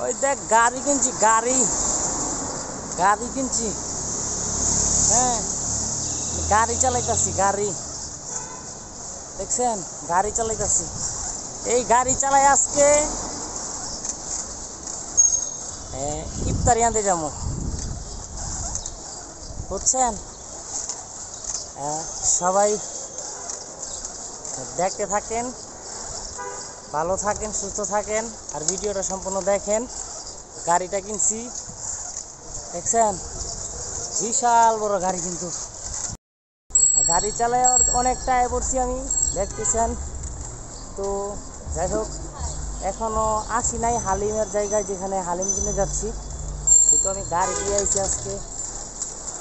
ওই দেখ গাড়ি কিনছি, গাড়ি গাড়ি কিনছি। হ্যাঁ, গাড়ি চালাইতেছি, গাড়ি দেখছেন, গাড়ি চালাইতেছি। এই গাড়ি চালাই আজকে ইফতারি আনতে যাবো, বুঝছেন। সবাই দেখতে থাকেন, ভালো থাকেন, সুস্থ থাকেন, আর ভিডিওটা সম্পূর্ণ দেখেন। গাড়িটা কিনছি, দেখছেন, বিশাল বড় গাড়ি, কিন্তু গাড়ি চালাই অনেকটা পড়ছি আমি, দেখতেছেন। তো যাই হোক, এখনও আসি নাই হালিমের জায়গায়, যেখানে হালিম কিনে যাচ্ছি। কিন্তু আমি গাড়ি দিয়ে আইছি আজকে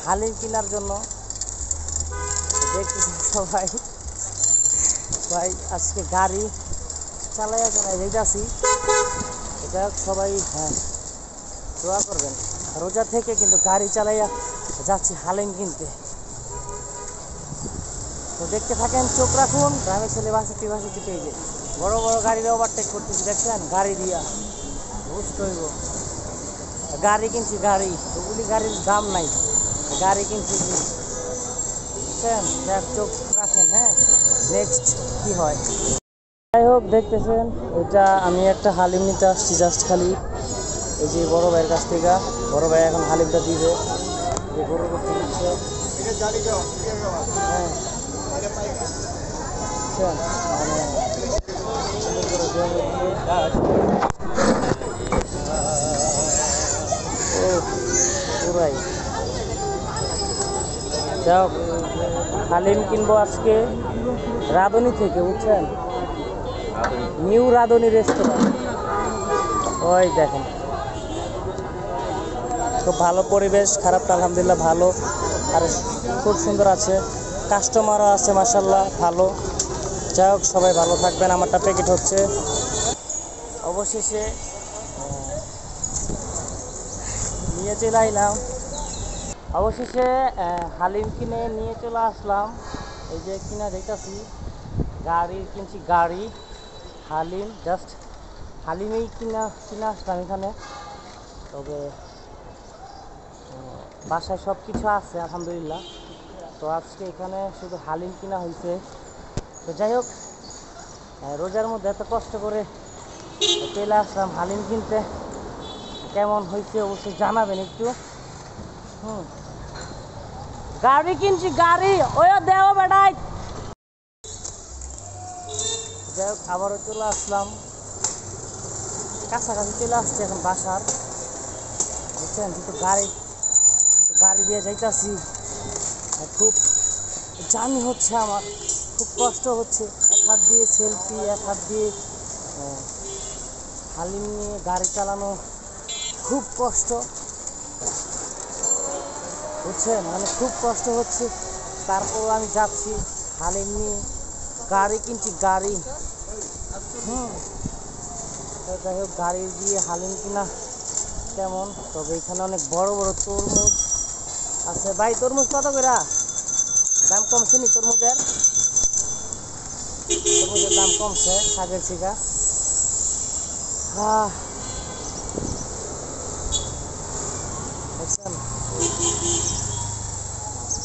হালিম কেনার জন্য। দেখতেছেন সবাই, ভাই আজকে গাড়ি চালাইয়া যেতেছি। এটা সবাই দোয়া করবেন, রোজা থেকে কিন্তু গাড়ি চালাইয়া যাচ্ছি হালিম কিনতে। তো দেখতে থাকেন, চোখ রাখুন। গ্রামের ছেলে 62 পেয়ে বড় বড় গাড়ির ওভারটেক করতেছি, দেখছেন, গাড়ি দিয়া বুঝতে হইব। গাড়ি কিনছি, গাড়ি, ওগুলি গাড়ির দাম নাই, গাড়ি কিনছি, বুঝছেন। দেখ, চোখ রাখেন, হ্যাঁ, নেক্সট কি হয়। যাই হোক, দেখতেছেন, এটা আমি একটা হালিম নিতে আসছি জাস্ট খালি, এই যে বড় ভাইয়ের কাছ থেকে। বড় ভাই এখন হালিমটা দিবে, যে গরু করতে দিচ্ছে। হ্যাঁ, মানে ও পুরাই যাও। হালিম কিনবো আজকে রাঁধুনি থেকে, বুঝছেন, নিউ রাঁধুনি রেস্টুরেন্ট। ওই দেখেন, খুব ভালো পরিবেশ, খারাপটা আলহামদুলিল্লাহ ভালো, আর খুব সুন্দর আছে, কাস্টমারও আছে মাশাল্লাহ ভালো। যাই হোক, সবাই ভালো থাকবেন। আমারটা প্যাকেট হচ্ছে। অবশেষে নিয়ে চলে আইলাম, অবশেষে হালিম কিনে নিয়ে চলে আসলাম। এই যে কিনা দেখতেছি, গাড়ি কিনছি, গাড়ি হালিম, জাস্ট হালিমেই কিনে আসলাম এখানে। তবে বাসায় সব কিছু আছে আলহামদুলিল্লাহ। তো আজকে এখানে শুধু হালিম কিনা হয়েছে। তো যাই হোক, রোজার মধ্যে এত কষ্ট করে চলে আসলাম হালিম কিনতে। কেমন হয়েছে অবশ্যই জানাবেন একটু। গাড়ি কিনছি, গাড়ি, ওই দেও বেটাই। যাই হোক, আবারও চলে আসলাম, কাছাকাছি চলে আসছে এখন বাসার, বুঝছেন। কিন্তু গাড়ি দিয়ে যাইতাছি, খুব জার্নি হচ্ছে আমার, খুব কষ্ট হচ্ছে। এক হাত দিয়ে সেলফি, এক হাত দিয়ে হালিম নিয়ে গাড়ি চালানো খুব কষ্ট, বুঝছেন, মানে খুব কষ্ট হচ্ছে। তারপর আমি যাচ্ছি হালিম নিয়ে, গাড়ি কিনছি, গাড়ি। যাই হোক, গাড়ি দিয়ে হালিম কিনা কেমন। তবে এখানে অনেক বড় বড় তরমুজ আছে। ভাই, তরমুজ কত করে? দাম কমছে নি তরমুজের? তরমুজের দাম কমছে আগের থেকে। দেখছেন,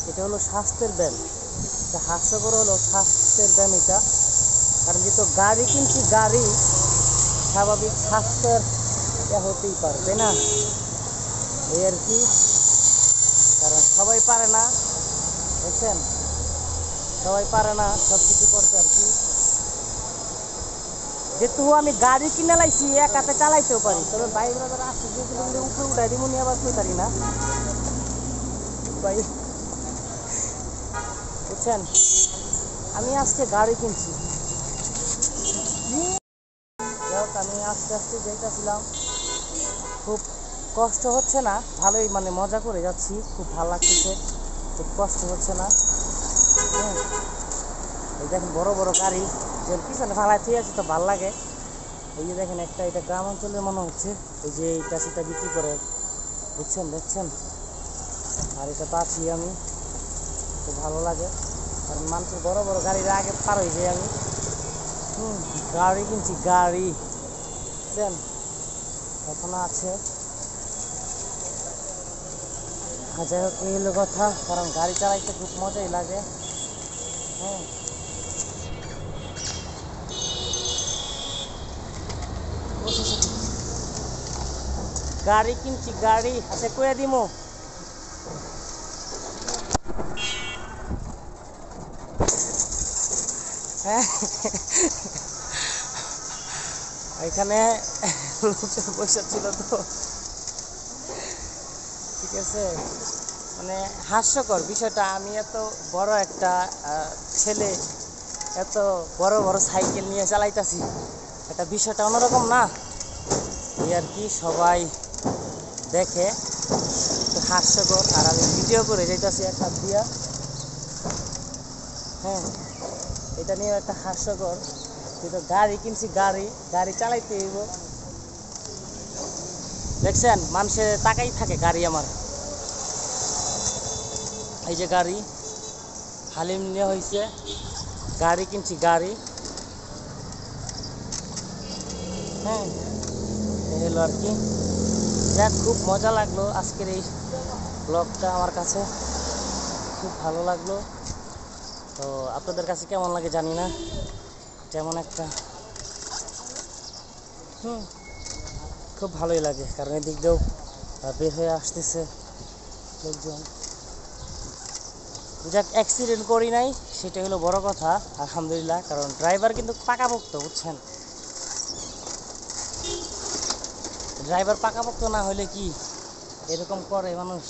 এটা হলো স্বাস্থ্যের ব্যায়াম, এটা হাস্যকর হলো স্বাস্থ্যের ব্যায়াম এটা। কারণ যেহেতু গাড়ি কিনছি, গাড়ি, স্বাভাবিক স্বাস্থ্যের হতেই পারে, তাই না? এই আর কি, কারণ সবাই পারে না, দেখছেন, সবাই পারে না সব কিছু করতে আর কি। যেহেতু আমি গাড়ি কিনে লাইছি, এক হাতে চালাইতেও পারি, তবে বাইক যারা আসছে যেগুলো উপরে উঠাই দিব নিয়ে আবার কই পারি না ভাই, বুঝছেন। আমি আজকে গাড়ি কিনছি। আমি আস্তে আস্তে যাইতেছিলাম, খুব কষ্ট হচ্ছে না, ভালোই, মানে মজা করে যাচ্ছি, খুব ভালো লাগতেছে, খুব কষ্ট হচ্ছে না। হ্যাঁ, এই দেখেন বড় বড় গাড়ি, যে পিছনে ভাড়ায় ঠিক আছে, তো ভালো লাগে। এই যে দেখেন একটা, এটা গ্রাম অঞ্চলের মনে হচ্ছে, এই যে এইটা সেটা বিক্রি করে, বুঝছেন, দেখছেন। আর এটা তো আছি আমি, খুব ভালো লাগে, কারণ মানুষের বড় বড় গাড়ির আগে পার হয়ে যাই আমি। গাড়ি কিনছি, গাড়ি, বুঝছেন। এখনো আছে। যাই হোক, এই হলো কথা, কারণ গাড়ি চালাইতে খুব মজাই লাগে। হ্যাঁ, গাড়ি কিনছি, গাড়ি আছে কইয়া দিমু। হ্যাঁ, এখানে লোকজন বসে ছিল তো, ঠিক আছে। মানে হাস্যকর বিষয়টা, আমি এত বড় একটা ছেলে এত বড় বড় সাইকেল নিয়ে চালাইতাছি, এটা বিষয়টা অন্যরকম না, এই আর কি। সবাই দেখে, একটু হাস্যকর। আর আমি ভিডিও করে যাইতাছি এক হাত দিয়া। হ্যাঁ, এটা নিয়ে একটা হাস্যকর, কিন্তু গাড়ি কিনছি, গাড়ি গাড়ি চালাইতে হইব। দেখছেন, মানুষের তাকাই থাকে গাড়ি আমার। এই যে গাড়ি হালিম নিয়ে হয়েছে, গাড়ি কিনছি, গাড়ি। হ্যাঁ, এই হলো আর কি। যাক, খুব মজা লাগলো আজকের এই ব্লগটা, আমার কাছে খুব ভালো লাগলো। তো আপনাদের কাছে কেমন লাগে জানি না, যেমন একটা খুব ভালোই লাগে, কারণ এদিক দিয়েও বের হয়ে আসতেছে লোকজন। যাক, অ্যাক্সিডেন্ট করি নাই, সেটা হলো বড় কথা, আলহামদুলিল্লাহ। কারণ ড্রাইভার কিন্তু পাকাপোক্ত, বুঝছেন। ড্রাইভার পাকাপোক্ত না হলে কি এরকম করে মানুষ,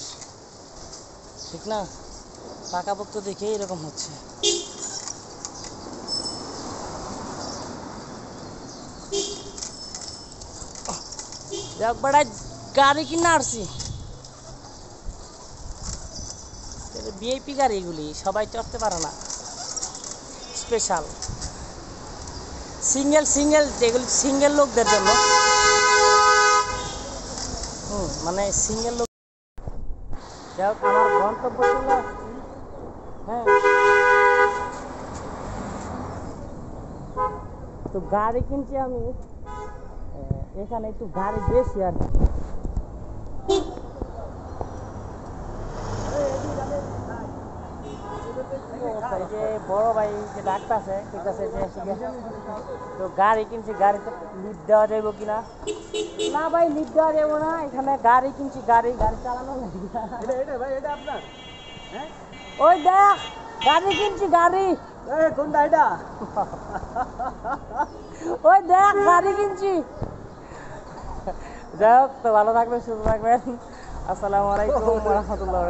ঠিক না? পাকাপোক্ত দেখে এরকম হচ্ছে। যাক, বেড়াই গাড়ি কিনে আসছি, ভিআইপি গাড়ি, এগুলি সবাই চড়তে পারে না, স্পেশাল সিঙ্গেল সিঙ্গেল, যেগুলি সিঙ্গেল লোকদের জন্য। মানে সিঙ্গেল লোক। যাই হোক, আমার গন্তব্য চলে আসছি। হ্যাঁ, তো গাড়ি কিনছি আমি, এখানে একটু গাড়ি বেশি আর কি। এই যে বড় ভাই যে ডাক্তার আছে, ঠিক আছে, যে তো গাড়ি কিনছি, গাড়িতে লিফট দেওয়া যাইব কিনা? না ভাই, লিফট দেওয়া যাবো না, এখানে গাড়ি কিনছি, গাড়ি গাড়ি চালানো লাগবে। ভাই, এটা আপনার? হ্যাঁ, ওই দেখ, গাড়ি কিনছি, গাড়ি। কোনটা এটা? ওই দেখ, গাড়ি কিনছি। যাই হোক, তো ভালো থাকবেন, সুস্থ থাকবেন। আসসালামু আলাইকুম ওয়া রাহমাতুল্লাহ।